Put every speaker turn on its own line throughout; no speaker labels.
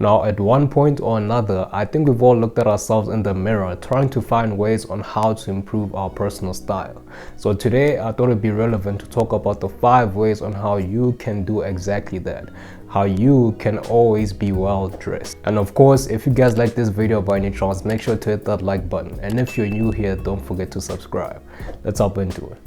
Now, at one point or another, I think we've all looked at ourselves in the mirror trying to find ways on how to improve our personal style. So today, I thought it'd be relevant to talk about the 5 ways on how you can do exactly that. How you can always be well dressed. And of course, if you guys like this video by any chance, make sure to hit that like button. And if you're new here, don't forget to subscribe. Let's hop into it.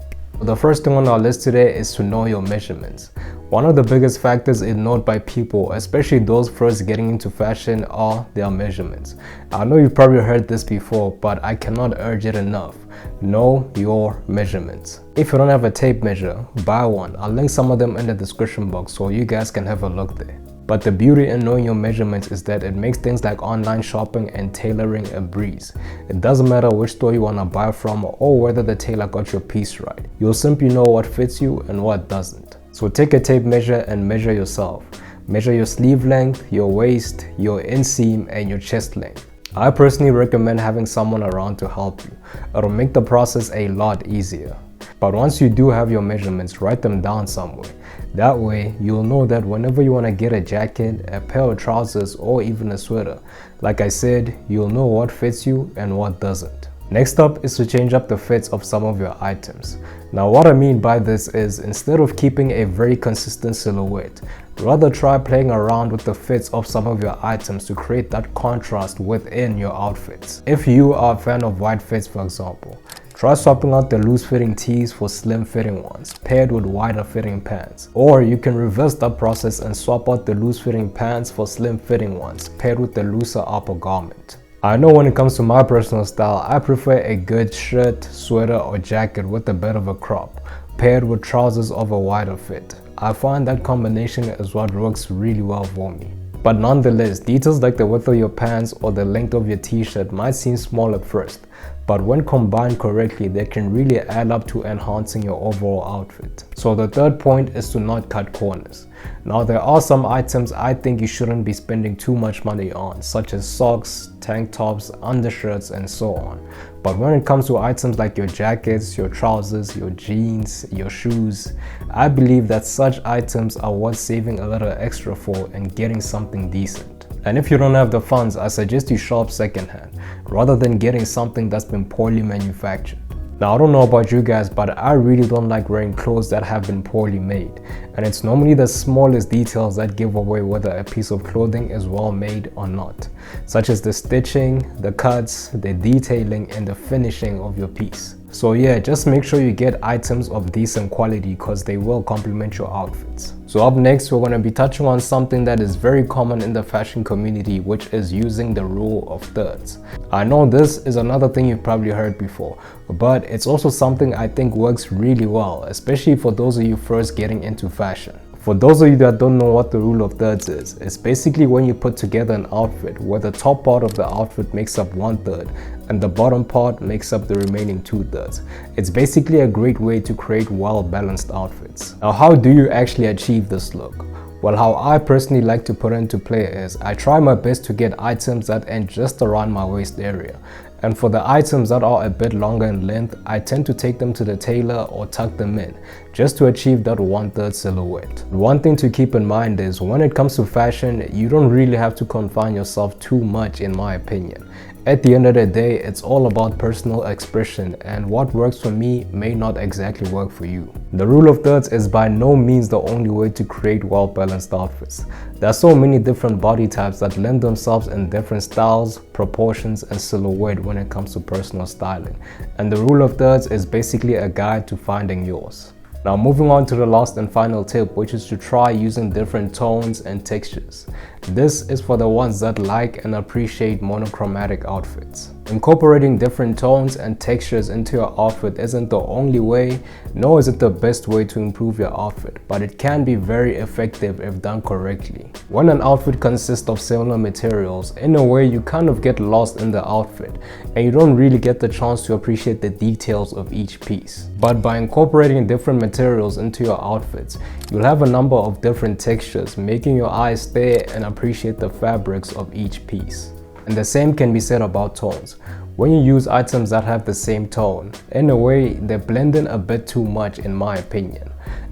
The first thing on our list today is to know your measurements. One of the biggest factors ignored by people, especially those first getting into fashion, are their measurements. I know you've probably heard this before, but I cannot urge it enough. Know your measurements. If you don't have a tape measure, buy one. I'll link some of them in the description box so you guys can have a look there. But the beauty in knowing your measurements is that it makes things like online shopping and tailoring a breeze. It doesn't matter which store you want to buy from or whether the tailor got your piece right. You'll simply know what fits you and what doesn't. So take a tape measure and measure yourself. Measure your sleeve length, your waist, your inseam, and your chest length. I personally recommend having someone around to help you. It'll make the process a lot easier. But once you do have your measurements, write them down somewhere. That way, you'll know that whenever you want to get a jacket, a pair of trousers, or even a sweater, like I said, you'll know what fits you and what doesn't. Next up is to change up the fits of some of your items. Now what I mean by this is, instead of keeping a very consistent silhouette, rather try playing around with the fits of some of your items to create that contrast within your outfits. If you are a fan of wide fits, for example, try swapping out the loose fitting tees for slim fitting ones, paired with wider fitting pants. Or you can reverse that process and swap out the loose fitting pants for slim fitting ones, paired with the looser upper garment. I know when it comes to my personal style, I prefer a good shirt, sweater, or jacket with a bit of a crop, paired with trousers of a wider fit. I find that combination is what works really well for me. But nonetheless, details like the width of your pants or the length of your t-shirt might seem small at first, but when combined correctly, they can really add up to enhancing your overall outfit. So the third point is to not cut corners. Now there are some items I think you shouldn't be spending too much money on, such as socks, tank tops, undershirts, and so on. But when it comes to items like your jackets, your trousers, your jeans, your shoes, I believe that such items are worth saving a little extra for and getting something decent. And if you don't have the funds, I suggest you shop secondhand, rather than getting something that's been poorly manufactured. Now I don't know about you guys, but I really don't like wearing clothes that have been poorly made. And it's normally the smallest details that give away whether a piece of clothing is well made or not, such as the stitching, the cuts, the detailing, and the finishing of your piece. So yeah, just make sure you get items of decent quality because they will complement your outfits. So up next, we're going to be touching on something that is very common in the fashion community, which is using the rule of thirds. I know this is another thing you've probably heard before, but it's also something I think works really well, especially for those of you first getting into fashion. For those of you that don't know what the rule of thirds is, it's basically when you put together an outfit where the top part of the outfit makes up 1/3 and the bottom part makes up the remaining 2/3. It's basically a great way to create well-balanced outfits. Now, how do you actually achieve this look? Well, how I personally like to put into play is I try my best to get items that end just around my waist area. And for the items that are a bit longer in length, I tend to take them to the tailor or tuck them in, just to achieve that 1/3 silhouette. One thing to keep in mind is when it comes to fashion, you don't really have to confine yourself too much, in my opinion. At the end of the day, it's all about personal expression, and what works for me may not exactly work for you. The rule of thirds is by no means the only way to create well-balanced outfits. There are so many different body types that lend themselves in different styles, proportions, and silhouette when it comes to personal styling. And the rule of thirds is basically a guide to finding yours. Now moving on to the last and final tip, which is to try using different tones and textures. This is for the ones that like and appreciate monochromatic outfits. Incorporating different tones and textures into your outfit isn't the only way, nor is it the best way to improve your outfit, but it can be very effective if done correctly. When an outfit consists of similar materials, in a way you kind of get lost in the outfit and you don't really get the chance to appreciate the details of each piece. But by incorporating different materials into your outfits, you'll have a number of different textures, making your eyes stare and appreciate the fabrics of each piece. And the same can be said about tones. When you use items that have the same tone, in a way they blend in a bit too much, in my opinion.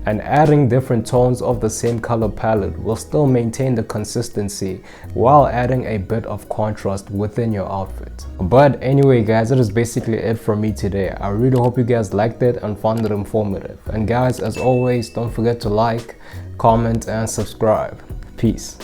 and adding different tones of the same color palette will still maintain the consistency while adding a bit of contrast within your outfit. But anyway guys, that is basically it from me today. I really hope you guys liked it and found it informative. And guys, as always, don't forget to like, comment and subscribe. Peace.